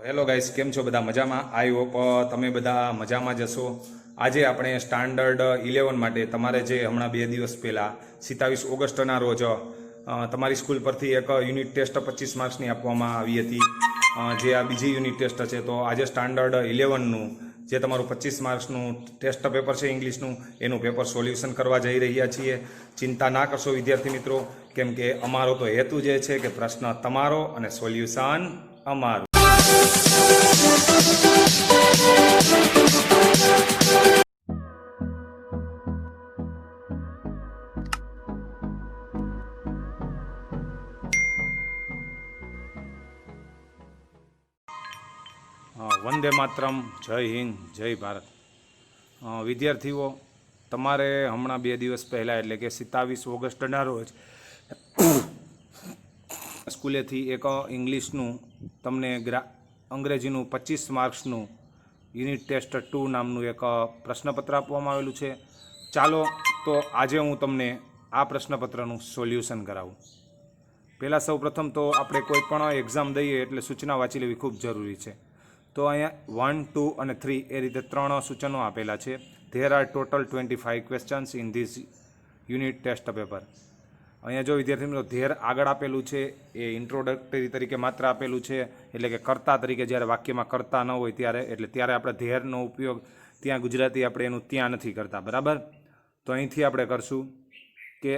Hello guys, કેમ છો બધા? મજામાં? આઈ હોપ તમે બધા મજામાં જ હશો. આજે આપણે સ્ટાન્ડર્ડ 11 માટે તમારે જે હમણાં 2 દિવસ પહેલાં 27 ઓગસ્ટના રોજ તમારી સ્કૂલ પરથી એક યુનિટ ટેસ્ટ 25 માર્ક્સની આપવામાં આવી હતી, જે આ બીજી યુનિટ ટેસ્ટ છે. તો આજે સ્ટાન્ડર્ડ 11નું જે તમારું 25 માર્ક્સનું ટેસ્ટ પેપર છે ઇંગ્લિશનું, એનું પેપર સોલ્યુશન કરવા જઈ રહ્યા છીએ. ચિંતા ના કરશો વિદ્યાર્થી મિત્રો, કેમ કે અમારો તો હેતુ જે છે કે પ્રશ્ન તમારો અને સોલ્યુશન અમારું. વંદે માતરમ, જય હિન્દ, જય ભારત. વિદ્યાર્થીઓ, તમારે હમણાં 2 દિવસ પહેલાં એટલે કે 27 ઓગસ્ટના રોજ સ્કૂલેથી એક ઇંગ્લિશનું તમને અંગ્રેજીનું 25 માર્ક્સનું યુનિટ ટેસ્ટ 2 નામનું એક પ્રશ્નપત્ર આપવામાં આવેલું છે. ચાલો તો આજે હું તમને આ પ્રશ્નપત્રનું સોલ્યુશન કરાવું. પહેલાં સૌ પ્રથમ તો આપણે કોઈ પણ એક્ઝામ દઈએ એટલે સૂચના વાંચી લેવી ખૂબ જરૂરી છે. તો અહીંયા 1, 2 અને 3 એ રીતે 3 સૂચનો આપેલા છે. There are total 25 questions in this unit test paper. અહીંયા જો વિદ્યાર્થી મિત્રો ધેર આગળ આપેલું છે એ ઇન્ટ્રોડક્ટરી તરીકે માત્ર આપેલું છે, એટલે કે કર્તા તરીકે જ્યારે વાક્યમાં કર્તા ન હોય ત્યારે, એટલે ત્યારે આપણે ધેરનો ઉપયોગ ત્યાં ગુજરાતી આપણે એનું ત્યાં નથી કરતા, બરાબર? તો અહીંથી આપણે કરશું કે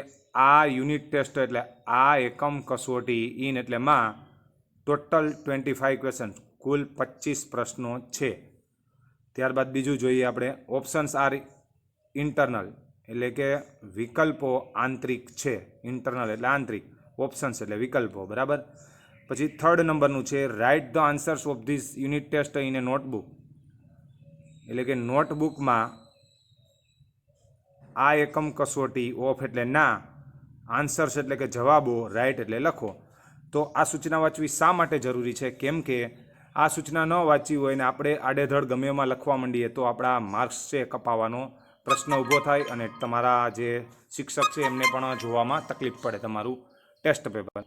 આ યુનિટ ટેસ્ટ એટલે આ એકમ કસોટી ઇન એટલે માં ટોટલ 25 ક્વેશ્ચન, કુલ 25 પ્રશ્નો છે. ત્યારબાદ બીજું જોઈએ આપણે, ઓપ્શન્સ આર ઇન્ટરનલ એટલે કે વિકલ્પો આંતરિક છે. ઇન્ટરનલ એટલે આંતરિક, ઓપ્શન્સ એટલે વિકલ્પો, બરાબર? પછી 3rd નંબરનું છે write the answers of this unit test in a notebook, એટલે કે નોટબુકમાં આ એકમ કસોટી ઓફ એટલે ના, આન્સર્સ એટલે કે જવાબો, રાઇટ એટલે લખો. તો આ સૂચના વાંચવી શા માટે જરૂરી છે? કેમ કે આ સૂચના ન વાંચી હોય ને આપણે આડેધડ ગમે એમાં લખવા માંડીએ તો આપણા માર્ક્સ છે કપાવવાનો પ્રશ્ન ઊભો થાય અને તમારા જે શિક્ષક છે એમને પણ જોવામાં તકલીફ પડે તમારું ટેસ્ટ પેપર.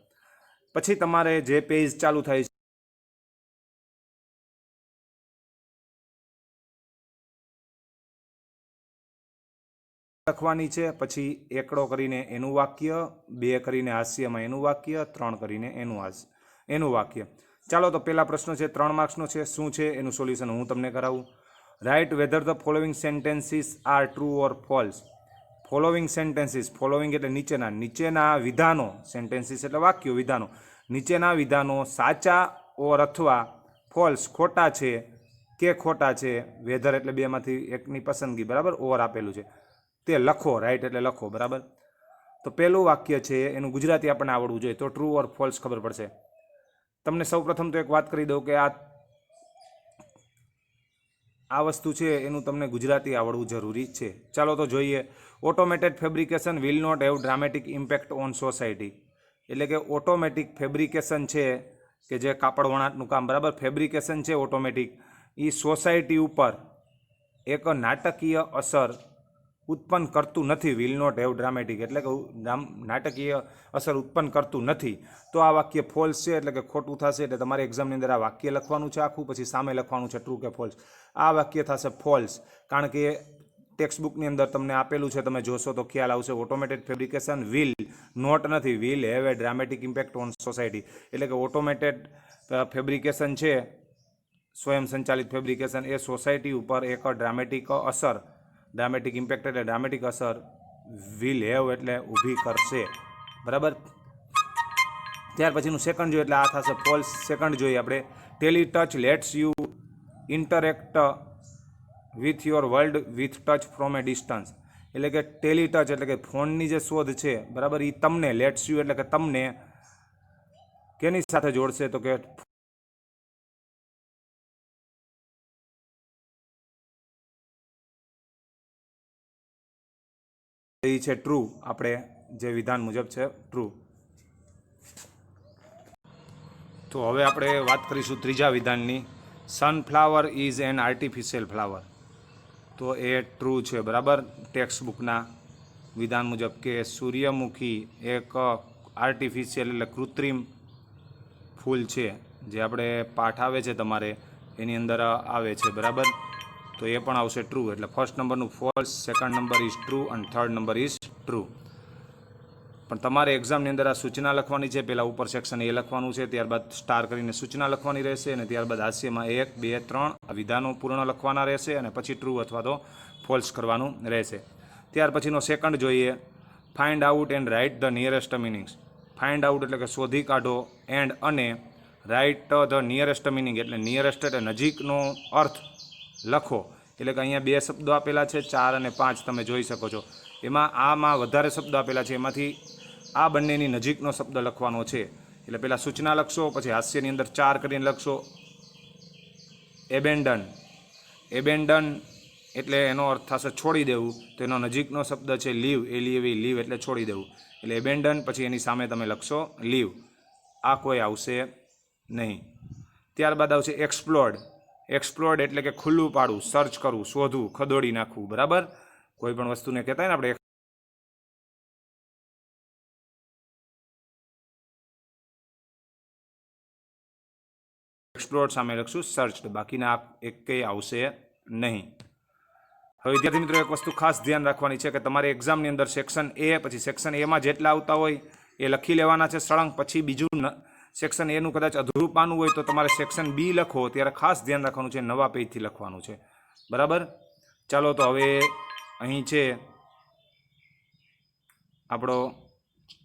પછી તમારે જે પેજ ચાલુ થાય છે લખવાની છે, પછી એકડો કરીને એનું વાક્ય, 2 કરીને હાસ્યમાં એનું વાક્ય, 3 કરીને એનું વાક્ય. ચાલો તો પહેલા પ્રશ્ન છે 3 માર્ક્સનો છે. શું છે એનું સોલ્યુશન હું તમને કરાવું. Write whether the following sentences are true or false. Following sentences, following એટલે નીચેના વિધાનો, સેન્ટેન્સીસ એટલે વાક્યો, વિધાનો, નીચેના વિધાનો સાચા ઓર અથવા ફોલ્સ ખોટા છે કે ખોટા છે. વેધર એટલે બેમાંથી એકની પસંદગી, બરાબર? ઓર આપેલું છે તે લખો, રાઇટ એટલે લખો, બરાબર? તો પહેલું વાક્ય છે એનું ગુજરાતી આપણને આવડવું જોઈએ, તો ટ્રુ ઓર ફોલ્સ ખબર પડશે. તમને સૌ પ્રથમ તો એક વાત કરી દઉં કે આ વસ્તુ છે એનું તમને ગુજરાતી આવડવું જરૂરી છે. ચાલો તો જોઈએ. Automated fabrication will not have dramatic impact on society, એટલે કે ઓટોમેટિક ફેબ્રિકેશન છે કે જે કાપડ વણાટનું કામ, બરાબર? ફેબ્રિકેશન છે ઓટોમેટિક, એ સોસાયટી ઉપર એક નાટકીય અસર ઉત્પન્ન કરતું નથી. વિલ નોટ હેવ ડ્રામેટિક એટલે કે નાટકીય અસર ઉત્પન્ન કરતું નથી. તો આ વાક્ય ફોલ્સ છે એટલે કે ખોટું થશે. એટલે તમારે એક્ઝામની અંદર આ વાક્ય લખવાનું છે આખું, પછી સામે લખવાનું છે ટ્રુ કે ફોલ્સ. આ વાક્ય થશે ફોલ્સ, કારણ કે ટેક્સ્ટ બુકની અંદર તમને આપેલું છે, તમે જોશો તો ખ્યાલ આવશે. ઓટોમેટેડ ફેબ્રિકેશન વિલ નોટ નથી, will have a dramatic impact on society, એટલે કે ઓટોમેટેડ ફેબ્રિકેશન છે, સ્વયં સંચાલિત ફેબ્રિકેશન, એ સોસાયટી ઉપર એક ડ્રામેટિક અસર, ડ્રામેટિક ઇમ્પેક્ટ એટલે ડ્રામેટિક અસર, વિલ હેવ એટલે ઊભી કરશે, બરાબર? ત્યાર પછીનું સેકન્ડ જોઈએ એટલે આ થશે ફોલ્સ. સેકન્ડ જોઈએ આપણે, Tally touch let's you interact with your world with touch from A distance, એટલે કે ટેલી ટચ એટલે કે ફોનની જે શોધ છે, બરાબર, એ તમને, લેટ્સ યુ એટલે કે તમને કેની સાથે જોડશે, તો કે એ છે ટ્રુ, આપણે જે વિધાન મુજબ છે ટ્રુ. તો હવે આપણે વાત કરીશું ત્રીજા વિધાનની. Sunflower is an artificial flower. તો એ ટ્રુ છે, બરાબર? ટેક્સ્ટ બુકના વિધાન મુજબ કે સૂર્યમુખી એક આર્ટિફિશિયલ એટલે કૃત્રિમ ફૂલ છે, જે આપણે પાઠ આવે છે તમારે એની અંદર આવે છે, બરાબર. તો એ પણ આવશે ટ્રુ. એટલે ફર્સ્ટ નંબરનું false, second number is true અને થર્ડ નંબર ઇઝ ટ્રુ. પણ તમારે એક્ઝામની અંદર આ સૂચના લખવાની છે. પહેલાં ઉપર સેક્શન એ લખવાનું છે, ત્યારબાદ સ્ટાર કરીને સૂચના લખવાની રહેશે, અને ત્યારબાદ હાસ્યમાં 1, 2, 3 આ વિધાનો પૂર્ણ લખવાના રહેશે, અને પછી ટ્રુ અથવા તો ફોલ્સ કરવાનું રહેશે. ત્યાર પછીનો સેકન્ડ જોઈએ, find out and write the nearest meanings. Find out એટલે કે શોધી કાઢો, એન્ડ અને રાઇટ ધ નિયરેસ્ટ મિનિંગ એટલે નિયરેસ્ટ એટલે નજીકનો અર્થ લખો. એટલે કે અહીંયા 2 શબ્દો આપેલા છે, 4 અને 5 તમે જોઈ શકો છો. એમાં આમાં વધારે શબ્દો આપેલા છે, એમાંથી આ બંનેની નજીકનો શબ્દ લખવાનો છે. એટલે પહેલાં સૂચના લખશો, પછી હાસ્યની અંદર 4 કરીને લખશો એબેન્ડન. એબેન્ડન એટલે એનો અર્થ થશે છોડી દેવું. તો એનો નજીકનો શબ્દ છે લીવ, લીવ એટલે છોડી દેવું. એટલે એબેન્ડન પછી એની સામે તમે લખશો લીવ. આ કોઈ આવશે નહીં. ત્યારબાદ આવશે એક્સપ્લોર્ડ. એક્સપ્લોર્ડ એટલે કે ખુલ્લું પાડવું, સર્ચ કરવું, શોધવું, ખદોડી નાખવું, બરાબર. કોઈ પણ વસ્તુને કહેતા હોય ને આપણે એક્સપ્લોર્ડ સામે લખશું સર્ચડ. બાકીના એક કંઈ આવશે નહીં. હવે વિદ્યાર્થી મિત્રો એક વસ્તુ ખાસ ધ્યાન રાખવાની છે કે તમારે એક્ઝામની અંદર સેક્શન એ, પછી સેક્શન એમાં જેટલા આવતા હોય એ લખી લેવાના છે સળંગ. પછી બીજું સેક્શન એનું કદાચ અધૂરું પાનું હોય તો તમારે સેક્શન બી લખો ત્યારે ખાસ ધ્યાન રાખવાનું છે, નવા પેજથી લખવાનું છે, બરાબર. ચાલો તો હવે અહીં છે આપણો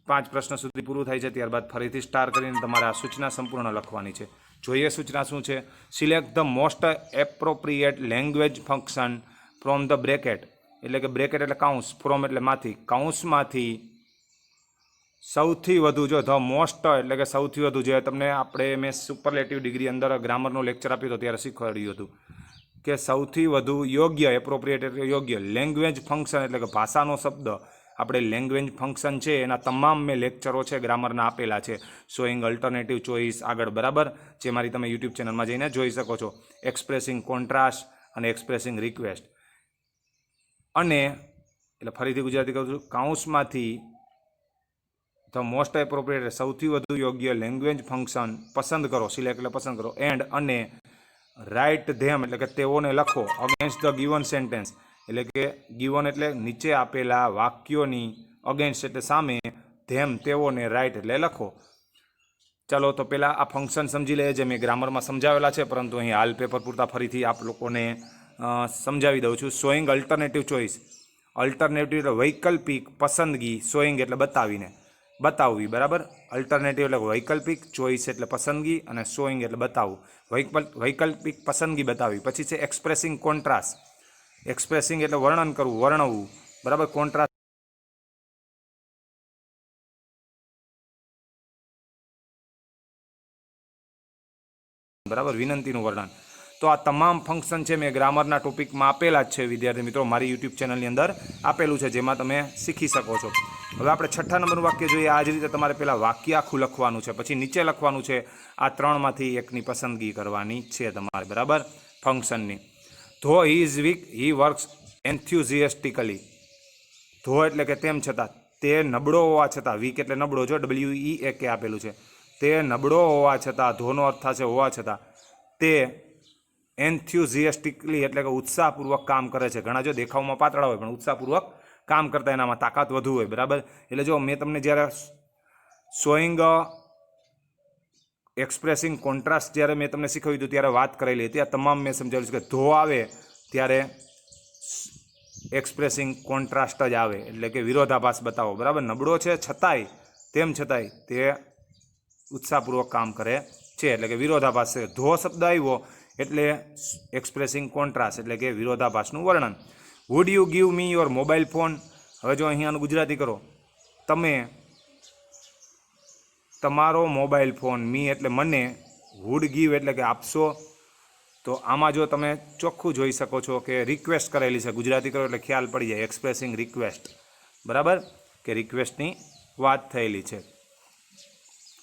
5 પ્રશ્ન સુધી પૂરું થાય છે. ત્યારબાદ ફરીથી સ્ટાર કરીને તમારે આ સૂચના સંપૂર્ણ લખવાની છે. જોઈએ સૂચના શું છે. Select the most appropriate language function from the bracket. એટલે કે બ્રેકેટ એટલે કાઉન્સ, ફ્રોમ એટલે માંથી, કાઉન્સમાંથી સૌથી વધુ, જો ધ મોસ્ટ એટલે કે સૌથી વધુ, જે તમને મેં સુપરલેટિવ ડિગ્રી અંદર ગ્રામરનો લેક્ચર આપ્યો હતો ત્યારે શીખવાડ્યું હતું કે સૌથી વધુ યોગ્ય, એપ્રોપ્રિએટ એટલે યોગ્ય, લેંગ્વેજ ફંક્શન એટલે કે ભાષાનો શબ્દ. આપણે લેંગ્વેજ ફંક્શન છે એના તમામ મેં લેક્ચરો છે ગ્રામરના આપેલા છે, શોઈંગ અલ્ટરનેટિવ ચોઇસ આગળ, બરાબર, જે મારી તમે યુટ્યુબ ચેનલમાં જઈને જોઈ શકો છો. એક્સપ્રેસિંગ કોન્ટ્રાસ્ટ અને એક્સપ્રેસિંગ રિક્વેસ્ટ. અને એટલે ફરીથી ગુજરાતી કહું છું, કાઉન્સમાંથી ધ મોસ્ટ એપ્રોપ્રિએટ સૌથી વધુ યોગ્ય લેંગ્વેજ ફંક્શન પસંદ કરો, સિલેક્ટ એટલે પસંદ કરો, એન્ડ અને રાઇટ ધેમ એટલે કે તેઓને લખો અગેન્સ્ટ ધ ગિવન સેન્ટેન્સ. એટલે કે ગિવન એટલે નીચે આપેલા વાક્યોની, અગેન્સ્ટ એટલે સામે, ધેમ તેઓને, રાઇટ એટલે લખો. ચાલો તો પહેલાં આ ફંક્શન સમજી લઈએ, જે મેં ગ્રામરમાં સમજાવેલા છે, પરંતુ અહીં હાલ પેપર પૂરતા ફરીથી આપ લોકોને સમજાવી દઉં છું. Showing alternative choice. અલ્ટરનેટિવ એટલે વૈકલ્પિક પસંદગી, શોઈંગ એટલે બતાવવી, બરાબર. અલ્ટરનેટિવ એટલે વૈકલ્પિક, ચોઇસ એટલે પસંદગી, અને શોઈંગ એટલે બતાવવું. વૈકલ્પિક પસંદગી બતાવવી. પછી છે એક્સપ્રેસિંગ કોન્ટ્રાસ્ટ. એક્સપ્રેસિંગ એટલે વર્ણન કરવું, વર્ણવવું, બરાબર. કોન્ટ્રાસ્ટ બરાબર, વિનંતીનું વર્ણન. તો આ તમામ ફંક્શન છે મેં ગ્રામરના ટોપિકમાં આપેલા જ છે વિદ્યાર્થી મિત્રો, મારી યુટ્યુબ ચેનલની અંદર આપેલું છે, જેમાં તમે શીખી શકો છો. હવે આપણે 6થા નંબરનું વાક્ય જોઈએ. આ જ રીતે તમારે પહેલાં વાક્ય આખું લખવાનું છે, પછી નીચે લખવાનું છે આ 3માંથી એકની પસંદગી કરવાની છે તમારે, બરાબર, ફંક્શનની. Though he is weak he works enthusiastically. Though એટલે કે તેમ છતાં, તે નબળો હોવા છતાં, વીક એટલે નબળો, જો WEAK આપેલું છે. તે નબળો હોવા છતાં, ધોનો અર્થ થશે હોવા છતાં, તે એન્થ્યુઝિયાસ્ટિકલી એટલે કે ઉત્સાહપૂર્વક કામ કરે છે. ઘણા જો દેખાવમાં પાતળા હોય પણ ઉત્સાહપૂર્વક કામ કરતા એનામાં તાકાત વધુ હોય, બરાબર. એટલે જો મેં તમને જ્યારે શોઈંગ એક્સપ્રેસિંગ કોન્ટ્રાસ્ટ જ્યારે મેં તમને શીખવ્યું હતું ત્યારે વાત કરેલી હતી. આ તમામ મેં સમજાવ્યું છે કે ધો આવે ત્યારે એક્સપ્રેસિંગ કોન્ટ્રાસ્ટ જ આવે, એટલે કે વિરોધાભાસ બતાવો, બરાબર. નબળો છે છતાંય, તેમ છતાંય તે ઉત્સાહપૂર્વક કામ કરે છે, એટલે કે વિરોધાભાસ છે. ધો શબ્દ આવ્યો એટલે એક્સપ્રેસિંગ કોન્ટ્રાસ્ટ એટલે કે વિરોધાભાસનું વર્ણન. Would you give me your mobile phone. હવે જો અહીંયાનું ગુજરાતી કરો, તમે તમારો મોબાઈલ ફોન, મી એટલે મને, વુડ ગીવ એટલે કે આપશો. તો આમાં જો તમે ચોખ્ખું જોઈ શકો છો કે રિક્વેસ્ટ કરેલી છે, ગુજરાતી કરો એટલે ખ્યાલ પડી જાય, એક્સપ્રેસિંગ રિક્વેસ્ટ, બરાબર, કે રિક્વેસ્ટની વાત થયેલી છે.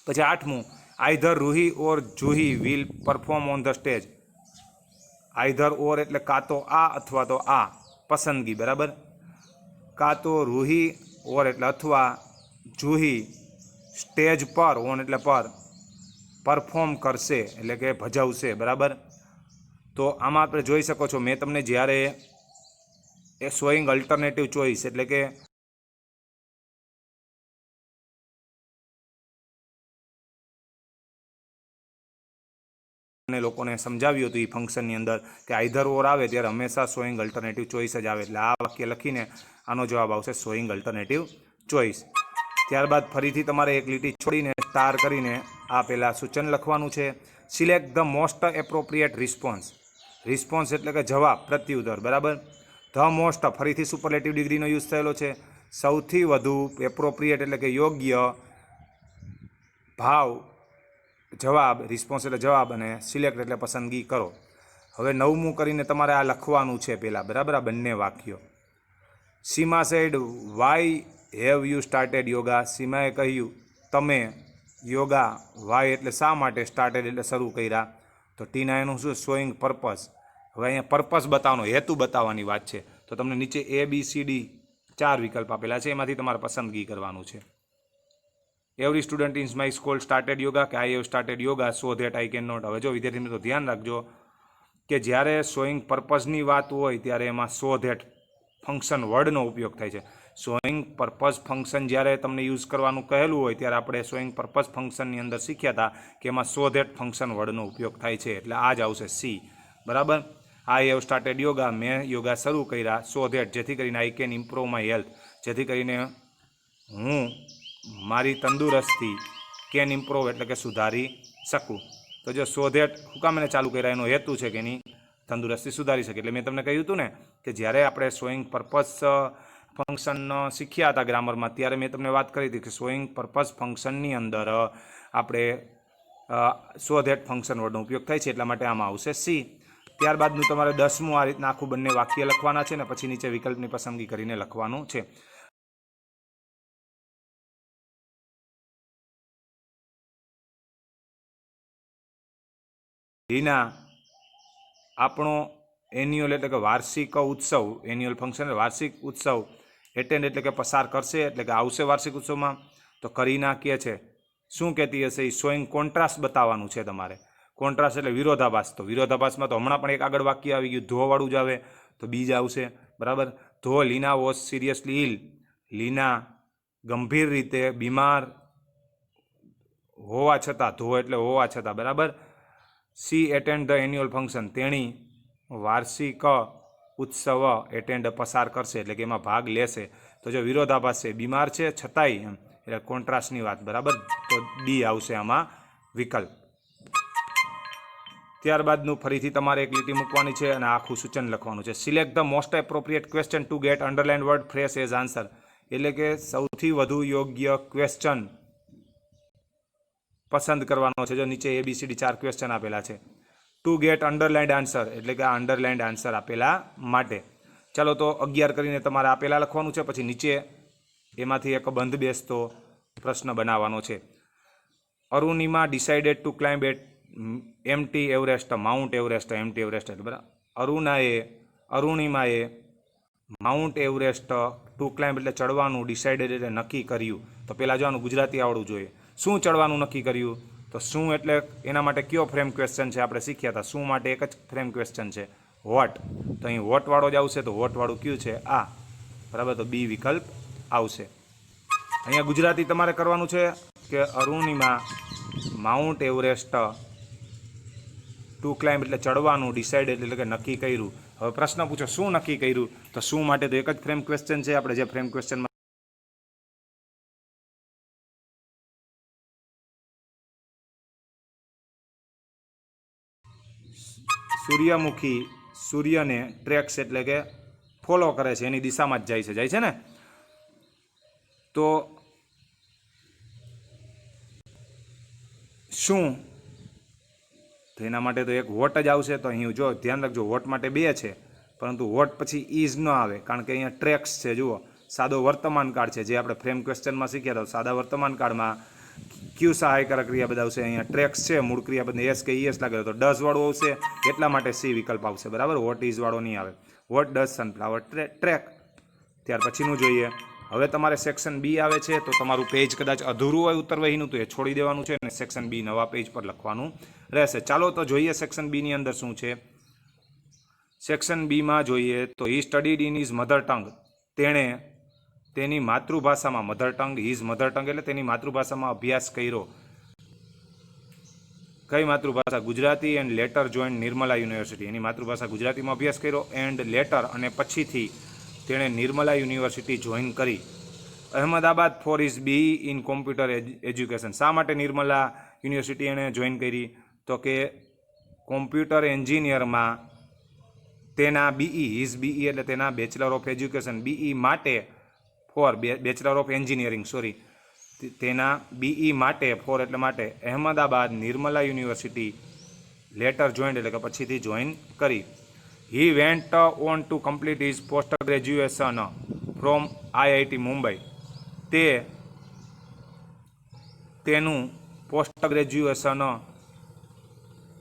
પછી 8મું, either Ruhi or Juhi will perform on the stage. Either or એટલે કાં તો આ અથવા તો આ, પસંદગી, બરાબર. કાં તો રૂહી, ઓર એટલે અથવા, જુહી સ્ટેજ પર, ઓન એટલે પર, પરફોર્મ કરશે એટલે કે ભજવશે, બરાબર. તો આમાં આપણે જોઈ શકો છો, મેં તમને જ્યારે એ શોઈંગ અલ્ટરનેટિવ ચોઇસ એટલે કે લોકોને સમજાવ્યું હતું એ ફંક્શનની અંદર કે આઈધર ઓર આવે ત્યારે હંમેશા શોઈંગ અલ્ટરનેટિવ ચોઇસ જ આવે. એટલે આ વાક્ય લખીને આનો જવાબ આવશે શોઈંગ અલ્ટરનેટિવ ચોઇસ. ત્યારબાદ ફરીથી તમારે એક લીટી છોડીને સ્ટાર કરીને આ પહેલાં સૂચન લખવાનું છે. Select the most appropriate response. Response એટલે કે જવાબ, પ્રત્યુત્તર, બરાબર. ધ મોસ્ટ ફરીથી સુપરલેટિવ ડિગ્રીનો યુઝ થયેલો છે. સૌથી વધુ, એપ્રોપ્રિએટ એટલે કે યોગ્ય, ભાવ જવાબ, રિસ્પોન્સ એટલે જવાબ, અને સિલેક્ટ એટલે પસંદગી કરો. હવે 9મું કરીને તમારે આ લખવાનું છે પહેલાં, બરાબર. આ બંને વાક્યો. Seema said why have you started yoga. સીમાએ કહ્યું તમે યોગા, વાય એટલે શા માટે, સ્ટાર્ટેડ એટલે શરૂ કર્યા. તો ટીના એનું શું, શોઈંગ પર્પઝ. હવે અહીંયા પર્પઝ બતાવવાનો, હેતુ બતાવવાની વાત છે. તો તમને નીચે ABCD 4 વિકલ્પ આપેલા છે, એમાંથી તમારે પસંદગી કરવાનું છે. Every student in my school started yoga કે I have started yoga so that I can not. હવે જો વિદ્યાર્થી મિત્રો ધ્યાન રાખજો કે જ્યારે શોઈંગ પર્પઝની વાત હોય ત્યારે એમાં સો ધેટ ફંક્શન વર્ડનો ઉપયોગ થાય છે. શોઈંગ પર્પઝ ફંક્શન જ્યારે તમને યુઝ કરવાનું કહેલું હોય ત્યારે આપણે શોઈંગ પર્પઝ ફંક્શનની અંદર શીખ્યા હતા કે એમાં સો ધેટ ફંક્શન વર્ડનો ઉપયોગ થાય છે. એટલે આ જ આવશે સી, બરાબર. આઈ હેવ સ્ટાર્ટેડ યોગા, મેં યોગા શરૂ કર્યા. સો ધેટ જેથી કરીને I can improve my health, જેથી કરીને હું મારી તંદુરસ્તી, કેન ઇમ્પ્રૂવ એટલે કે સુધારી શકું. તો જો સો ધેટ હું કામ એને ચાલુ કર્યા, એનો હેતુ છે કે એની તંદુરસ્તી સુધારી શકે. એટલે મેં તમને કહ્યું હતું ને કે જ્યારે આપણે શોઈંગ પર્પઝ ફંક્શન શીખ્યા હતા ગ્રામરમાં, ત્યારે મેં તમને વાત કરી હતી કે શોઈંગ પર્પઝ ફંક્શનની અંદર આપણે સો ધેટ ફંક્શન વર્ડનો ઉપયોગ થાય છે, એટલા માટે આમાં આવશે સી. ત્યારબાદનું તમારે 10મું આ રીતના આખું બંને વાક્ય લખવાના છે ને પછી નીચે વિકલ્પની પસંદગી કરીને લખવાનું છે. રીના આપણો એન્યુઅલ એટલે કે વાર્ષિક ઉત્સવ, એન્યુઅલ ફંક્શન એટલે વાર્ષિક ઉત્સવ, એટેન્ડ એટલે કે પસાર કરશે એટલે કે આવશે વાર્ષિક ઉત્સવમાં. તો કરીના કહે છે શું કહેતી હશે, એ શોઈંગ કોન્ટ્રાસ્ટ બતાવવાનું છે તમારે. કોન્ટ્રાસ્ટ એટલે વિરોધાભાસ. તો વિરોધાભાસમાં તો હમણાં પણ એક આગળ વાક્ય આવી ગયું, ધોવાળું જ આવે તો બીજ આવશે, બરાબર. ધો લીના વોઝ સિરિયસલી ઇલ. લીના ગંભીર રીતે બીમાર હોવા છતાં, ધો એટલે હોવા છતાં, બરાબર. C attend the annual function, તેણી વાર્ષિક ઉત્સવ એટેન્ડ પસાર કરશે એટલે કે એમાં ભાગ લેશે. તો જો વિરોધાભાસ છે, બીમાર છે છતાંય, એમ એટલે કોન્ટ્રાસ્ટની વાત, બરાબર. તો ડી આવશે આમાં વિકલ્પ. ત્યારબાદનું ફરીથી તમારે એક લીટી મૂકવાની છે અને આખું સૂચન લખવાનું છે. Select the most appropriate question two gate underline word fresh as answer. એટલે કે સૌથી વધુ યોગ્ય ક્વેશ્ચન પસંદ કરવાનો છે. જો નીચે ABCD 4 ક્વેશ્ચન આપેલા છે. ટુ ગેટ અંડરલાઇન્ડ આન્સર એટલે કે આ અંડરલાઇન્ડ આન્સર આપેલા માટે. ચાલો તો 11 કરીને તમારે આપેલા લખવાનું છે, પછી નીચે એમાંથી એક બંધ બેસતો પ્રશ્ન બનાવવાનો છે. Arunima decided to climb MT Everest, mount Everest, MT Everest એટલે બરાબર. અરુણિમાએ માઉન્ટ એવરેસ્ટ ટુ ક્લાઇમ્બ એટલે ચડવાનું, ડિસાઇડેડ એટલે નક્કી કર્યું. તો પહેલાં જો આનું ગુજરાતી આવડવું જોઈએ. શું ચડવાનું નક્કી કર્યું? તો શું એટલે એના માટે કયો ફ્રેમ ક્વેશ્ચન છે, આપણે શીખ્યા હતા. શું માટે એક જ ફ્રેમ ક્વેશ્ચન છે, વોટ. તો અહીં વોટવાળો જ આવશે. તો વોટવાળું કયું છે? આ, બરાબર. તો બી વિકલ્પ આવશે. અહીંયા ગુજરાતી તમારે કરવાનું છે કે Arunima mount Everest to climb એટલે ચડવાનું, ડિસાઇડેડ એટલે કે નક્કી કર્યું. હવે પ્રશ્ન પૂછો શું નક્કી કર્યું? તો શું માટે તો એક જ ફ્રેમ ક્વેશ્ચન છે. આપણે જે ફ્રેમ ક્વેશ્ચનમાં સૂર્યમુખી સૂર્યને ટ્રેક્સ એટલે કે ફોલો કરે છે, એની દિશામાં જ જાય છે ને. તો શું, તો એના માટે તો એક વોટ જ આવશે. તો અહીં જો ધ્યાન રાખજો, વોટ માટે 2 છે, પરંતુ વોટ પછી ઇઝ ન આવે કારણ કે અહીંયા ટ્રેક્સ છે. જુઓ, સાદો વર્તમાન કાળ છે, જે આપણે ફ્રેમ ક્વેશ્ચનમાં શીખ્યા હતા. સાદા વર્તમાન કાળમાં ક્યુ સહાયકારક ક્રિયાપદ આવશે, અહીંયા ટ્રેક્સ છે, મૂળ ક્રિયાપદને એસ કે ઈએસ લાગે તો ડઝ વાળું આવશે. એટલા માટે સી વિકલ્પ આવશે, બરાબર. વોટ ઇઝ વાળો નહીં આવે. What does sunflower track. ત્યાર પછીનું જોઈએ, હવે તમારે સેક્શન બી આવે છે, તો તમારું પેજ કદાચ અધૂરું હોય ઉત્તરવહીનું તો એ છોડી દેવાનું છે અને સેક્શન બી નવા પેજ પર લખવાનું રહેશે. ચાલો તો જોઈએ સેક્શન બીની અંદર શું છે. સેક્શન બીમાં જોઈએ તો he studied in his mother tongue, તેણે તેની માતૃભાષામાં, mother tongue his mother tongue એટલે તેની માતૃભાષામાં અભ્યાસ કર્યો. કઈ માતૃભાષા? Gujarati. And later join Nirmala university, એની માતૃભાષા ગુજરાતીમાં અભ્યાસ કર્યો. એન્ડ લેટર અને પછીથી તેણે નિર્મલા યુનિવર્સિટી જોઈન કરી. Ahmedabad for his B in computer education, શા માટે નિર્મલા યુનિવર્સિટી એણે જોઈન કરી? તો કે કોમ્પ્યુટર એન્જિનિયરમાં તેના બીઈ, હિઝ બીઈ એટલે તેના બેચલર ઓફ એજ્યુકેશન, બીઈ માટે for bachelor of engineering sorry, તેના બીઈ માટે ફોર એટલે માટે Ahmedabad Nirmala university later joined એટલે કે પછીથી જોઈન કરી. He went on to complete his post graduation from IIT Mumbai, તે તેનું પોસ્ટ ગ્રેજ્યુએશન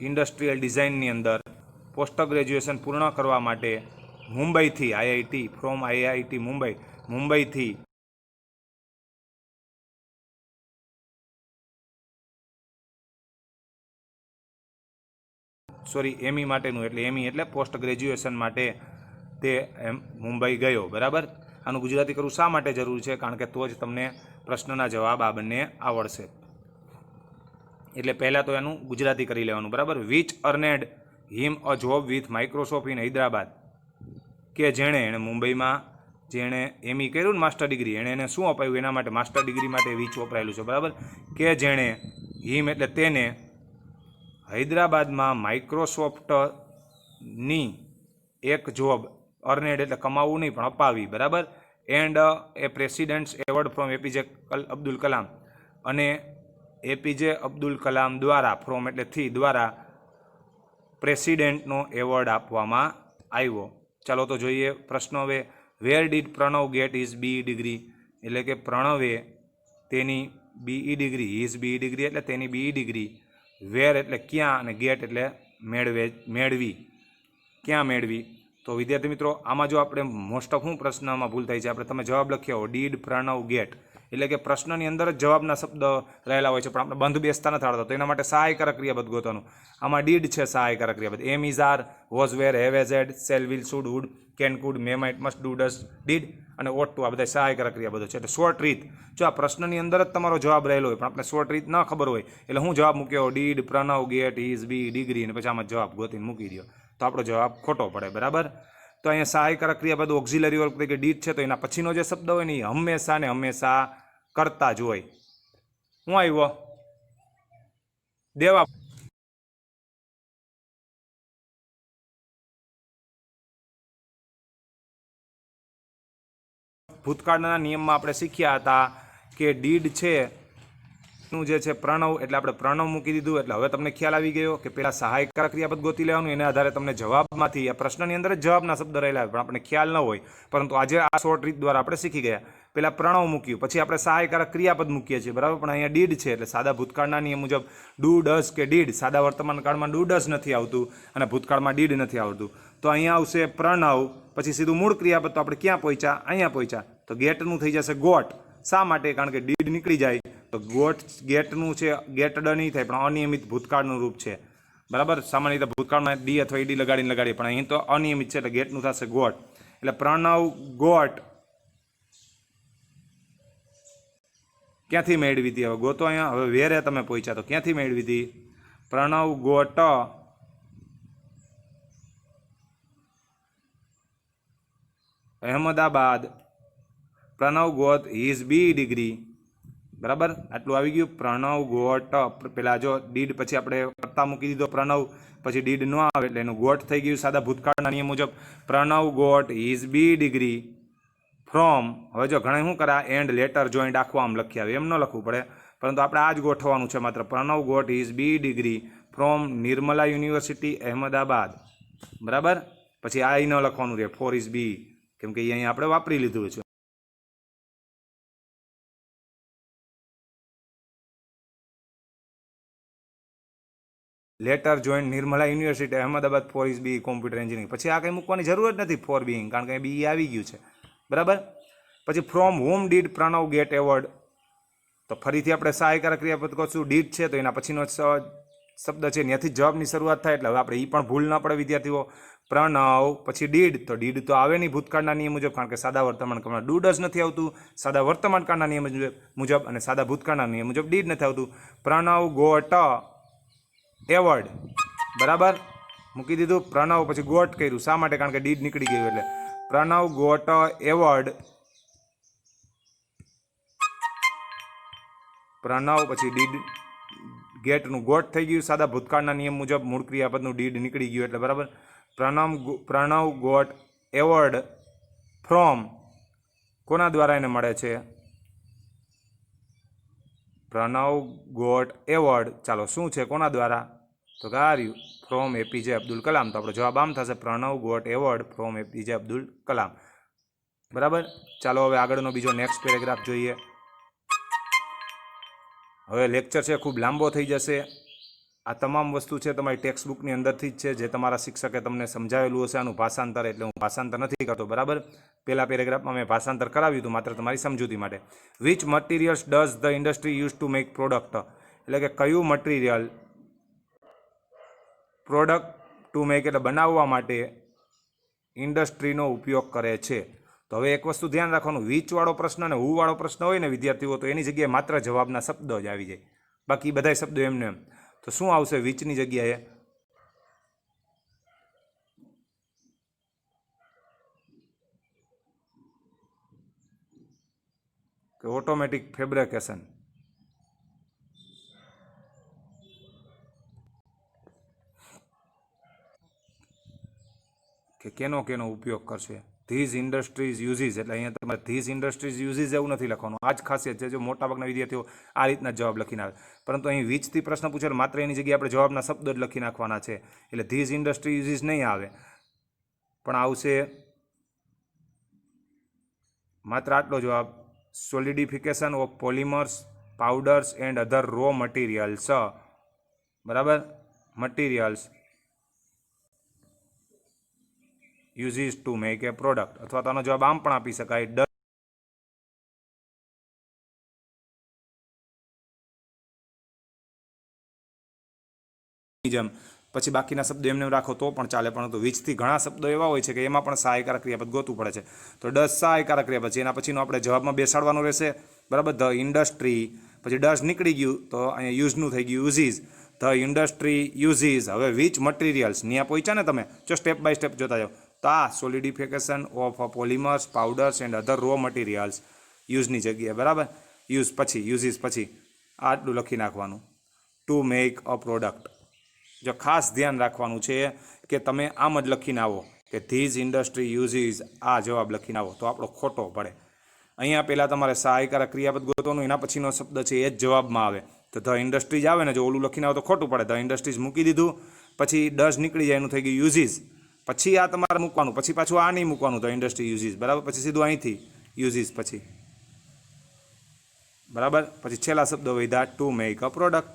ઇન્ડસ્ટ્રીયલ ડિઝાઇનની અંદર પોસ્ટ ગ્રેજ્યુએશન પૂર્ણ કરવા માટે મુંબઈથી, આઈઆઈટી ફ્રોમ આઈઆઈટી મુંબઈ, મુંબઈથી એમઈ માટેનું એટલે એમઈ એટલે પોસ્ટ ગ્રેજ્યુએશન માટે તે મુંબઈ ગયો. બરાબર. આનું ગુજરાતી કરવું શા માટે જરૂરી છે? કારણ કે તો જ તમને પ્રશ્નના જવાબ આ બંને આવડશે. એટલે પહેલાં તો એનું ગુજરાતી કરી લેવાનું. બરાબર. Which earned him a job with Microsoft in Hyderabad, કે એણે મુંબઈમાં જેણે એમઈ કર્યું ને માસ્ટર ડિગ્રી, એને શું અપાયું? એના માટે માસ્ટર ડિગ્રી માટે વિચ વપરાયેલું છે. બરાબર. કે જેણે હિમ એટલે તેને હૈદરાબાદમાં માઇક્રોસોફ્ટની એક જોબ, અર્નેડ એટલે કમાવવું નહીં પણ અપાવી. બરાબર. And A presidents award from APJ Abdul Kalam, અને એપીજે અબ્દુલ કલામ દ્વારા, ફ્રોમ એટલે થી, દ્વારા પ્રેસિડેન્ટનો એવોર્ડ આપવામાં આવ્યો. ચાલો તો જોઈએ પ્રશ્ન હવે. Where did Pranav get his BE degree, એટલે કે પ્રણવે તેની BE degree, his BE degree એટલે તેની બીઈ ડિગ્રી, વેર એટલે ક્યાં, અને ગેટ એટલે મેળવી, ક્યાં મેળવી? તો વિદ્યાર્થી મિત્રો, આમાં જો આપણે મોસ્ટ ઓફ શું પ્રશ્નમાં ભૂલ થાય છે, આપણે તમે જવાબ લખ્યા હો ડીડ પ્રણવ ગેટ, એટલે કે પ્રશ્નની અંદર જ જવાબના શબ્દ રહેલા હોય છે પણ આપણે બંધ બેસતા નથી આવડતા, તો એના માટે સહાયકારક ક્રિયાપદ ગોતવાનું. આમાં ડીડ છે સહાયકારક ક્રિયાપદ. Am is are, was were, have has had, shall will should would, can could, may might must do does did અને ઓટ ટુ, આ બધા સહાયકારક ક્રિયાપદો છે. એટલે શોર્ટ રીત, જો આ પ્રશ્નની અંદર જ તમારો જવાબ રહેલો હોય પણ આપણે શોર્ટ રીત ન ખબર હોય એટલે હું જવાબ મૂક્યો did Pranav get his B degree, અને પછી આમાં જવાબ ગોતીને મૂકી દો તો આપણો જવાબ ખોટો પડે. બરાબર. તો અહીંયા સહાયકારક ક્રિયાપદ ઓક્ઝિલરી વર્બ તરીકે ડીડ છે, તો એના પછીનો જે શબ્દ હોય ને એ હંમેશા ને હંમેશા કરતા જ હોય. હું આવ્યો દેવા. ભૂતકાળના નિયમમાં આપણે શીખ્યા હતા કે ડીડ છે નું જે છે પ્રણવ, એટલે આપણે પ્રણવ મૂકી દીધું. એટલે હવે તમને ખ્યાલ આવી ગયો કે પેલા સહાયકારક ક્રિયાપદ ગોતી લેવાનું, એના આધારે તમને જવાબમાંથી, આ પ્રશ્નની અંદર જ જવાબના શબ્દ રહેલા હોય પણ આપણે ખ્યાલ ન હોય, પરંતુ આજે આ શોર્ટ રીત દ્વારા આપણે શીખી ગયા. પેલા પ્રણવ મૂક્યું, પછી આપણે સહાયકારક ક્રિયાપદ મૂકીએ છીએ. બરાબર. પણ અહીંયા ડીડ છે એટલે સાદા ભૂતકાળના નિયમ મુજબ ડુ ડસ કે ડીડ, સાદા વર્તમાન કાળમાં ડુ ડસ નથી આવતું અને ભૂતકાળમાં ડીડ નથી આવતું. તો અહીંયા આવશે પ્રણવ, પછી સીધું મૂળ ક્રિયાપદ, તો આપણે ક્યાં પહોંચ્યા? અહીંયા પહોંચ્યા. તો ગેટનું થઈ જશે ગોટ. શા માટે? કારણ કે ડીડ નીકળી જાય તો ગોટ, ગેટનું છે ગેટડ નહીં થાય પણ અનિયમિત ભૂતકાળનું રૂપ છે. બરાબર. સામાન્ય રીતે ભૂતકાળમાં ડી અથવા ઈડી લગાડીએ પણ અહીં તો અનિયમિત છે એટલે ગેટનું થશે ગોટ. એટલે પ્રણવ ગોટ ક્યાંથી મેળવી હતી? હવે ગોતો અહીંયા. હવે વેરે તમે પહોંચ્યા તો ક્યાંથી મેળવી હતી? Pranab got Ahmedabad, Pranab ગોત his B degree. બરાબર. આટલું આવી ગયું. પ્રણવ ગોટ, પેલા જો ડીડ પછી આપણે કરતા મૂકી દીધો પ્રણવ, પછી ડીડ ન આવે એટલે એનું ગોટ થઈ ગયું સાદા ભૂતકાળના નિયમ મુજબ. Pranav got his B degree from, હવે જો ઘણા શું કરા એન્ડ લેટર જોઈન્ટ આખું આમ લખી આવે, એમ ન લખવું પડે પરંતુ આપણે આ જ ગોઠવાનું છે માત્ર. Pranav got his B degree from Nirmala university Ahmedabad. બરાબર. પછી આ ન લખવાનું રહે, ફોર ઇઝ બી, કેમ કે અહીંયા આપણે વાપરી લીધું છે. Later joined Nirmala university Ahmedabad for his B computer engineering. પછી આ કંઈ મૂકવાની જરૂર જ નથી ફોર બીઈંગ, કારણ કે બી આવી ગયું છે. બરાબર. પછી from whom did Pranav get award, તો ફરીથી આપણે સહાયકારક ક્રિયાપદ કહશું ડીડ છે તો એના પછીનો શબ્દ છે ત્યાંથી જવાબની શરૂઆત થાય, એટલે હવે આપણે એ પણ ભૂલ ન પડે વિદ્યાર્થીઓ. પ્રણવ પછી ડીડ, તો ડીડ તો આવે નહીં ભૂતકાળના નિયમ મુજબ, કારણ કે સાદા વર્તમાન કાળમાં ડુ ડઝ નથી આવતું, સાદા વર્તમાન કાળના નિયમ મુજબ અને સાદા ભૂતકાળના નિયમ મુજબ ડીડ નથી આવતું. પ્રણવ ગોટ એવોર્ડ, બરાબર મૂકી દીધું. પ્રણવ પછી ગોટ કર્યું, શા માટે? કારણ કે ડીડ નીકળી ગયું એટલે. પ્રણવ ગોટ એવોર્ડ, પ્રણવ પછી ડીડ ગેટનું ગોટ થઈ ગયું, સાદા ભૂતકાળના નિયમ મુજબ મૂળ ક્રિયાપદનું ડીડ નીકળી ગયું એટલે, બરાબર. પ્રણવ ગોટ એવોર્ડ ફ્રોમ, કોના દ્વારા એને મળે છે? પ્રણવ ગોટ એવોર્ડ, ચાલો શું છે કોના દ્વારા? તો કાર્યું ફ્રોમ એપીજે અબ્દુલ કલામ. તો આપણો જવાબ આમ થશે Pranav got award from APJ Abdul Kalam, બરાબર. ચાલો હવે આગળનો બીજો નેક્સ્ટ પેરેગ્રાફ જોઈએ. હવે લેક્ચર છે ખૂબ લાંબો થઈ જશે. આ તમામ વસ્તુ છે તમારી ટેક્સ્ટ બુકની અંદરથી જ છે, જે તમારા શિક્ષકે તમને સમજાવેલું હશે. આનું ભાષાંતર એટલે હું ભાષાંતર નથી કરતો, બરાબર. પહેલા પેરેગ્રાફમાં મેં ભાષાંતર કરાવ્યું હતું માત્ર તમારી સમજૂતી માટે. Which materials does the industry use to make product, એટલે કે કયું મટીરિયલ પ્રોડક્ટ ટુ મેક એટલે બનાવવા માટે ઇન્ડસ્ટ્રીનો ઉપયોગ કરે છે. તો હવે એક વસ્તુ ધ્યાન રાખવાનું, વીચવાળો પ્રશ્ન અને હુવાળો પ્રશ્ન હોય ને વિદ્યાર્થીઓ, તો એની જગ્યાએ માત્ર જવાબના શબ્દો જ આવી જાય, બાકી બધા શબ્દો એમને એમ. તો શું આવશે વીચની જગ્યાએ? કે ઓટોમેટિક ફેબ્રિકેશન. કે કેનો ઉપયોગ કરશે? ધીઝ ઇન્ડસ્ટ્રીઝ યુઝીસ, એટલે અહીંયા તમારે ધીઝ ઇન્ડસ્ટ્રીઝ યુઝીસ એવું નથી લખવાનું. આ જ ખાસિયત છે, જો મોટાભાગના વિદ્યાર્થીઓ આ રીતના જવાબ લખીને આવે, પરંતુ અહીં વીચથી પ્રશ્ન પૂછે માત્ર એની જગ્યાએ આપણે જવાબના શબ્દો જ લખી નાખવાના છે, એટલે ધીઝ ઇન્ડસ્ટ્રી યુઝીસ નહીં આવે, પણ આવશે માત્ર આટલો જવાબ, solidification of polymers powders and other raw materials, બરાબર. Materials uses to make a product, અથવા તો આનો જવાબ આમ પણ આપી શકાય, જેમ. પછી બાકીના શબ્દો એમને રાખો તો પણ ચાલે, પરંતુ વીચથી ઘણા શબ્દો એવા હોય છે કે એમાં પણ સહાયકારક ક્રિયાપદ ગોતવું પડે છે. તો ડઝ સહાયકારક ક્રિયાપદ છે, એના પછીનો આપણે જવાબમાં બેસાડવાનું રહેશે, બરાબર. ધ ઇન્ડસ્ટ્રી, પછી ડઝ નીકળી ગયું તો અહીંયા યુઝનું થઈ ગયું યુઝીસ. The industry uses. હવે વિચ મટીરિયલ્સ ત્યાં પહોંચ્યા ને તમે, જો સ્ટેપ બાય સ્ટેપ જોતા જાઓ. તો આ solidification of polymers powders and other raw materials, યુઝની જગ્યાએ, બરાબર. યુઝ પછી યુઝીસ પછી આટલું લખી નાખવાનું, ટુ મેક અ પ્રોડક્ટ. જો ખાસ ધ્યાન રાખવાનું છે કે તમે આમ જ લખીને આવો કે ધીઝ ઇન્ડસ્ટ્રી યુઝીસ, આ જવાબ લખીને આવો તો આપણો ખોટો પડે. અહીંયા પહેલાં તમારે સહાયકારક ક્રિયાપદ ગોતવાનું, એના પછીનો શબ્દ છે એ જ જવાબમાં આવે. તો ધ ઇન્ડસ્ટ્રીઝ આવે ને, જો ઓલું લખીને આવો તો ખોટું પડે. ધ ઇન્ડસ્ટ્રીઝ મૂકી દીધું, પછી ડઝ નીકળી જાય એનું થઈ ગયું યુઝીસ, પછી આ તમારે મૂકવાનું, પછી પાછું આ નહીં મૂકવાનું, ધ ઇન્ડસ્ટ્રી યુઝીસ, બરાબર. પછી સીધું અહીંથી યુઝીસ પછી, બરાબર. પછી છેલ્લા શબ્દો વધ્યા to make a product.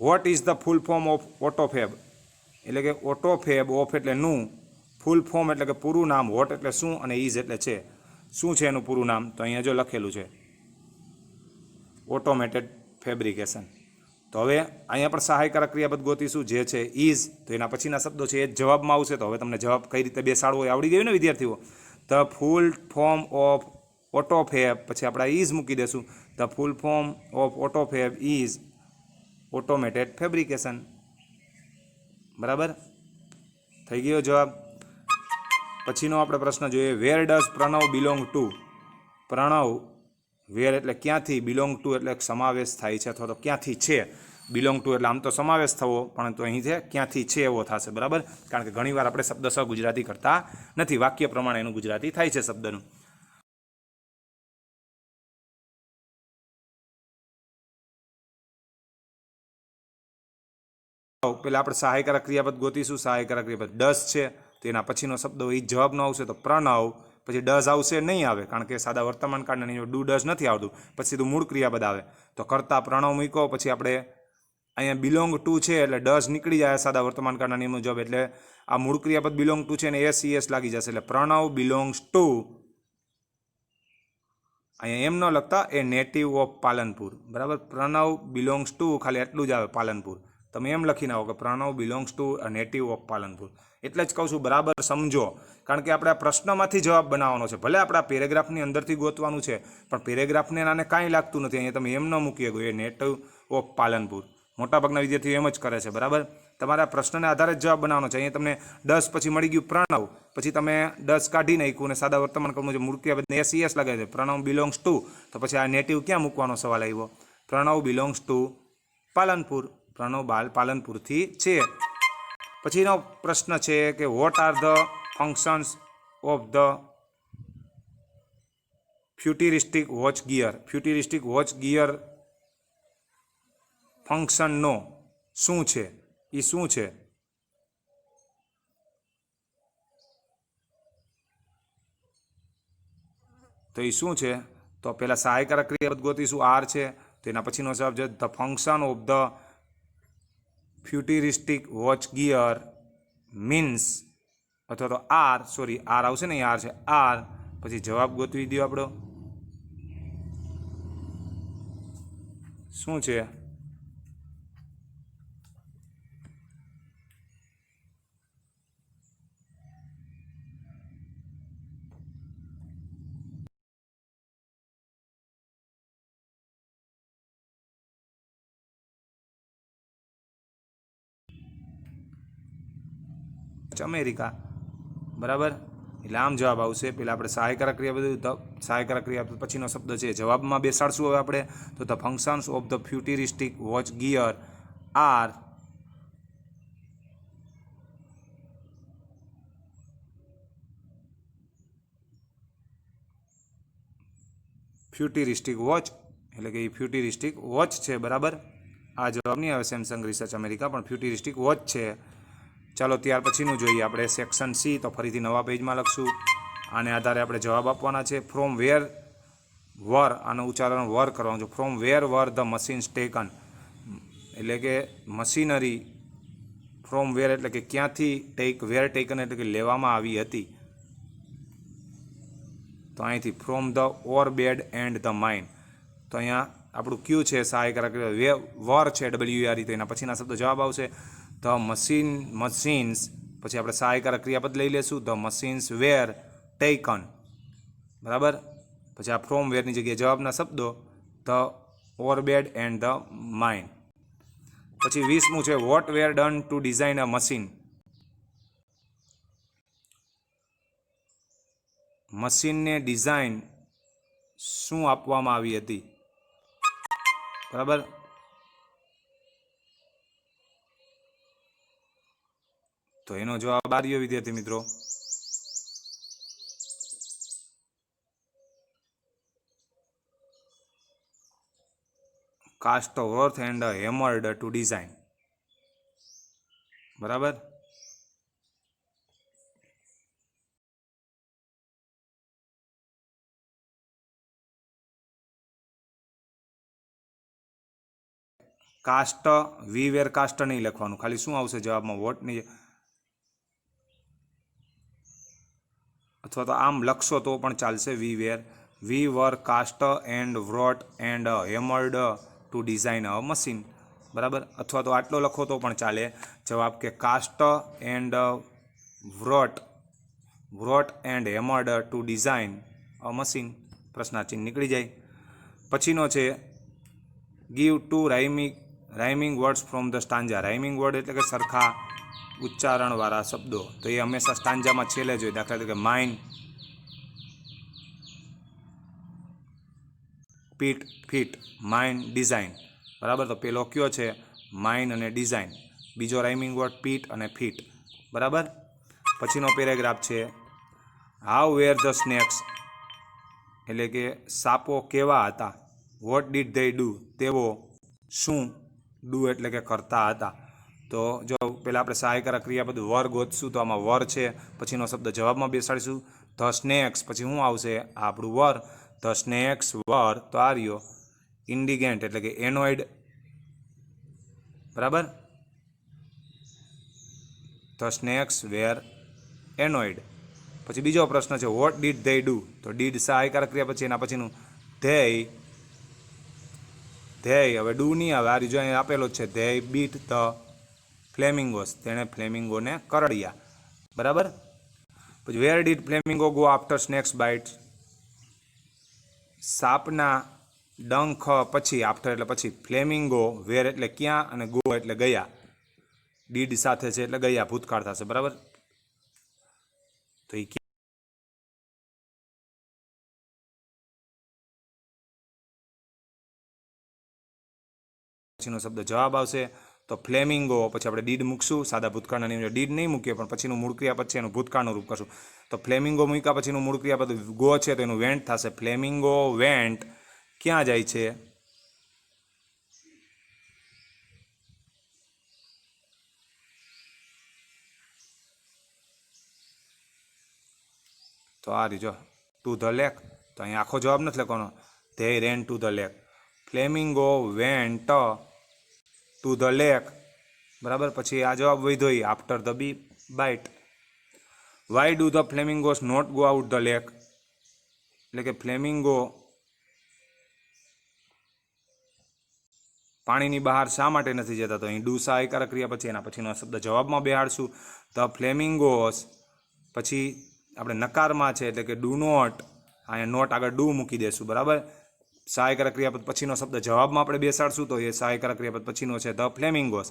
What is the full form of autofab, એટલે કે ઓટોફેબ, ઓફ એટલે નું, ફૂલ ફોર્મ એટલે કે પૂરું નામ, વોટ એટલે શું અને ઇઝ એટલે છે. શું છે એનું પૂરું નામ? તો અહીંયા જો લખેલું છે ઓટોમેટેડ ફેબ્રિકેશન. તો હવે અહીંયા પણ સહાયકારક ક્રિયાપદ ગોતીશું, જે છે ઇઝ. તો એના પછીના શબ્દો છે એ જ જવાબમાં આવશે. તો હવે તમને જવાબ કઈ રીતે બેસાડવો એ આવડી ગયું ને વિદ્યાર્થીઓ. The full form of autofab, પછી આપણે ઇઝ મૂકી દેશું. The full form of autofab is automated fabrication, બરાબર. થઈ ગયો જવાબ. પછીનો આપણે પ્રશ્ન જોઈએ, where does Pranav belong to. Pranav, where એટલે ક્યાંથી, બિલોંગ ટુ એટલે સમાવેશ થાય છે, અથવા તો ક્યાંથી છે. બિલોંગ ટુ એટલે આમ તો સમાવેશ થવો, પરંતુ અહીં છે ક્યાંથી છે એવો થશે, બરાબર. કારણ કે ઘણીવાર આપણે શબ્દસહ ગુજરાતી કરતા નથી, વાક્ય પ્રમાણે એનું ગુજરાતી થાય છે શબ્દનું. પેલા આપણે સહાયકારક ક્રિયાપદ ગોતીશું. સહાયકારક ક્રિયાપદ ડઝ છે, તો એના પછીનો શબ્દ એ જવાબનો આવશે. તો પ્રણવ, પછી ડઝ આવશે નહીં આવે, કારણ કે સાદા વર્તમાન કાળના નિયમ ડુ ડઝ નથી આવતું. પછી સીધું મૂળ ક્રિયાપદ આવે. તો કરતા પ્રણવ મૂકો, પછી આપણે અહીંયા બિલોંગ ટુ છે એટલે ડઝ નીકળી જાય સાદા વર્તમાન કાળના નિયમ મુજબ, એટલે આ મૂળ ક્રિયાપદ બિલોંગ ટુ છે ને એસ લાગી જશે, એટલે પ્રણવ બિલોંગ્સ ટુ અહીંયા એમ ન લખતા, એ નેટિવ ઓફ પાલનપુર, બરાબર. પ્રણવ બિલોંગ્સ ટુ, ખાલી એટલું જ આવે પાલનપુર. તમે એમ લખીને આવો કે Pranav belongs to a native of Palanpur. એટલે જ કહું છું બરાબર સમજો, કારણ કે આપણે આ પ્રશ્નમાંથી જવાબ બનાવવાનો છે. ભલે આપણે આ પેરેગ્રાફની અંદરથી ગોતવાનું છે, પણ પેરેગ્રાફને આને કાંઈ લાગતું નથી. અહીંયા તમે એમ ન મૂકી શકો એ નેટિવ ઓફ પાલનપુર. મોટાભાગના વિદ્યાર્થીઓ એમ જ કરે છે, બરાબર. તમારે આ પ્રશ્નને આધારે જ જવાબ બનાવવાનો છે. અહીંયા તમને 10 પછી મળી ગયું પ્રણવ, પછી તમે 10 કાઢી નાખ્યું અને સાદા વર્તમાન કાળનું જે મૂળ ક્રિયા બદલે એસ લાગે છે. પ્રણવ બિલોંગ્સ ટુ, તો પછી આ નેટિવ ક્યાં મૂકવાનો સવાલ આવ્યો? Pranav belongs to Palanpur. પ્રણવ પાલનપુરથી છે. પછીનો પ્રશ્ન છે કે what are the functions of the futuristic watch gear. Futuristic watch gear ફંક્શનનો શું છે? એ શું છે? તો એ શું છે? તો પહેલાં સહાયકારક ક્રિયાપદ ગોતીશું, આર છે. તો એના પછીનો જવાબ છે the function of the futuristic watch gear means, અથવા તો આર, સોરી આર આવશે ને, આર છે આર. પછી જવાબ ગોતવી દો આપણો શું છે? અમેરિકા, બરાબર. એટલે આમ જવાબ આવશે. પહેલાં આપણે સહાયકારક ક્રિયા બધું સહાયકારક ક્રિયા પછીનો શબ્દ છે જવાબમાં બેસાડશું. હવે આપણે તો the functions of the futuristic watch gear are futuristic watch, એટલે કે એ ફ્યુટિરિસ્ટિક વોચ છે, બરાબર. આ જવાબ નહીં આવે સેમસંગ રિસર્ચ અમેરિકા, પણ ફ્યુટિરિસ્ટિક વોચ છે. ચાલો ત્યાર પછીનું જોઈએ આપણે સેક્શન સી. તો ફરીથી નવા પેજમાં લખશું. આને આધારે આપણે જવાબ આપવાના છે. ફ્રોમ વેર વર, આનું ઉચ્ચારણ વર કરવાનું છે. From where were the machines taken, એટલે કે મશીનરી. ફ્રોમ વેર એટલે કે ક્યાંથી, વેર ટેકન એટલે કે લેવામાં આવી હતી. તો અહીંથી from the or bad and the mine. તો અહીંયા આપણું ક્યુ છે સહાયકારક વર છે WR, તો એના પછીના શબ્દો જવાબ આવશે. ધ મશીન્સ, પછી આપણે સહાયકારક ક્રિયાપદ લઈ લેશું. ધ મશીન્સ વેર ટેકન, બરાબર. પછી આ ફ્રોમ વેરની જગ્યાએ જવાબના શબ્દો the orbed and the mine. પછી 20મું છે what were done to design a machine. મશીનને ડિઝાઇન શું આપવામાં આવી હતી, બરાબર. તો એનો જવાબ આ રહ્યો વિદ્યાર્થી મિત્રો. Cast worth and hammered to design, બરાબર. કાસ્ટ વી વેર કાસ્ટ નહીં લખવાનું, ખાલી શું આવશે જવાબમાં? વોટની, અથવા તો આમ લખશો તો પણ ચાલશે. We were cast and wrought and hammered to design a machine, બરાબર. અથવા તો આટલો લખો તો પણ ચાલે જવાબ, કે cast and wrought and hammered to design a machine. પ્રશ્નાચિહ્ન નીકળી જાય. પછીનો છે give two rhyming words from the stanza. Rhyming word એટલે કે સરખા ઉચ્ચારણવાળા શબ્દો. તો એ હંમેશા સ્ટાન્જામાં છેલ્લે જોઈએ. દાખલા તરીકે mine, pit, fit. Mine, design, બરાબર. તો પેલો કયો છે? માઇન અને ડિઝાઇન. બીજો રાઇમિંગ વર્ડ પીટ અને ફીટ, બરાબર. પછીનો પેરેગ્રાફ છે હાઉ વેર ધ સ્નેક્સ, એટલે કે સાપો કેવા હતા. વોટ ડીડ ધે ડુ, તેઓ શું, ડુ એટલે કે કરતા હતા. તો જો પહેલાં આપણે સહાયકારક ક્રિયાપદ વર ગોતશું, તો આમાં વર છે. પછીનો શબ્દ જવાબમાં બેસાડીશું ધ સ્નેક્સ. પછી શું આવશે? આપણું વર. ધ સ્નેક્સ વર, તો આ રહ્યો ઇન્ડિગેન્ટ એટલે કે એનોઇડ, બરાબર. ધ સ્નેક્સ વેર એનોઇડ. પછી બીજો પ્રશ્ન છે વોટ ડીડ ધે ડુ. તો ડીડ સહાયકારક ક્રિયા પછી એના પછીનું ધ્યેય હવે ડુ નહીં આવે, આ રીજો અહીં આપેલો જ છે, ધ્યેય બીટ ધ ફ્લેમિંગોસ, તેણે ફ્લેમિંગોને કરડ્યા, બરાબર. પછી where did flamingo go after snake's bite, સાપના ડંખ પછી, આફ્ટર એટલે પછી, ફ્લેમિંગો વેર એટલે ક્યાં અને ગો એટલે ગયા, ડીડ સાથે છે એટલે ગયા, ભૂતકાળ થશે, બરાબર. તો એ પછીનો શબ્દ જવાબ આવશે. તો ફ્લેમિંગો પછી આપણે ડીડ મૂકશું, સાદા ભૂતકાળના નિયમ ડીડ નહીં મૂકીએ, પણ પછીનું મૂળ ક્રિયાપદ છે એનું ભૂતકાળનું રૂપ કરશું. તો ફ્લેમિંગો મૂક્યા પછીનું મૂળ ક્રિયાપદ ગો છે તો એનું વેન્ટ થશે. ફ્લેમિંગો વેન્ટ ક્યાં જાય છે? તો આ રીજો ટુ ધ લેક, તો અહીંયા આખો જવાબ નથી લખવાનો, they ran to the lake. Flamingo went to the lake, બરાબર. પછી આ જવાબ વધ્યો after the bee bite. Why do the flamingos not go out the lake, એટલે કે ફ્લેમિંગો પાણીની બહાર શા માટે નથી જતા? તો અહીં ડુ સહાયકારક ક્રિયા પછી એના પછીનો શબ્દ જવાબમાં બેહાડશું. ધ ફ્લેમિંગોસ પછી આપણે નકારમાં છે એટલે કે ડુ નોટ, અહીંયા નોટ આગળ ડુ મૂકી દેશું, બરાબર. સહાયકારક ક્રિયાપદ પછીનો શબ્દ જવાબમાં આપણે બેસાડશું, તો એ સહાયકારક ક્રિયાપદ પછીનો છે ધ ફ્લેમિંગોસ.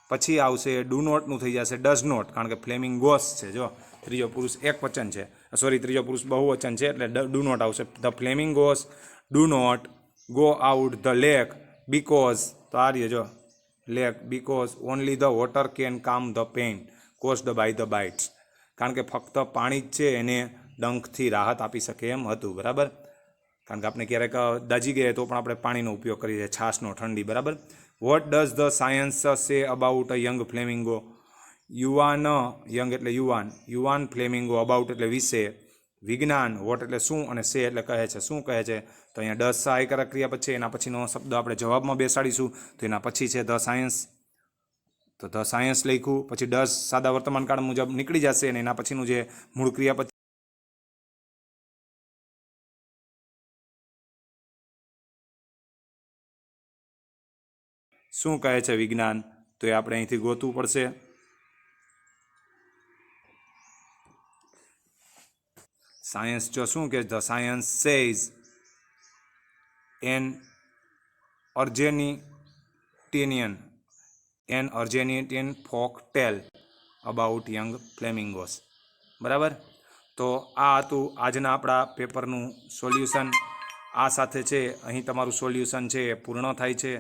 પછી આવશે ડુ નોટનું થઈ જશે ડઝ નોટ, કારણ કે ફ્લેમિંગોસ છે, જો ત્રીજો પુરુષ એક વચન છે, સોરી ત્રીજો પુરુષ બહુવચન છે એટલે ડુ નોટ આવશે. The flamingos do not go out the lake because, તો આ રહ્યો જો lake, because only the water can calm the pain caused by the bites, કારણ કે ફક્ત પાણી જ છે એને ડંખથી રાહત આપી શકે એમ હતું, બરાબર. કારણ કે આપણે ક્યારેક દાજી ગયા તો પણ આપણે પાણીનો ઉપયોગ કરીએ છીએ, છાશનો, ઠંડી, બરાબર. What does the science say about a young flamingo, યુવાન, યંગ એટલે યુવાન, યુવાન ફ્લેમિંગો, અબાઉટ એટલે વિશે, વિજ્ઞાન, વોટ એટલે શું અને સે એટલે કહે છે, શું કહે છે? તો અહીંયા ડઝ સહાયકારક ક્રિયા પછી એના પછીનો શબ્દ આપણે જવાબમાં બેસાડીશું, તો એના પછી છે ધ સાયન્સ, તો ધ સાયન્સ લખ્યું, પછી ડઝ સાદા વર્તમાન કાળ મુજબ નીકળી જશે અને એના પછીનું જે મૂળ ક્રિયાપદ શું કહે છે વિજ્ઞાન, તો એ આપણે અહીંથી ગોતવું પડશે. સાયન્સ જો શું કે the science says an Argentinian folk tale about young flamingos, બરાબર. તો આ હતું આજના આપણા પેપરનું સોલ્યુશન. આ સાથે છે અહીં તમારું સોલ્યુશન છે એ પૂર્ણ થાય છે.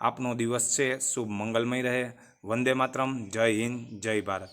આપનો દિવસ છે શુભ મંગલમય રહે. વંદે માતરમ. જય હિન્દ, જય ભારત.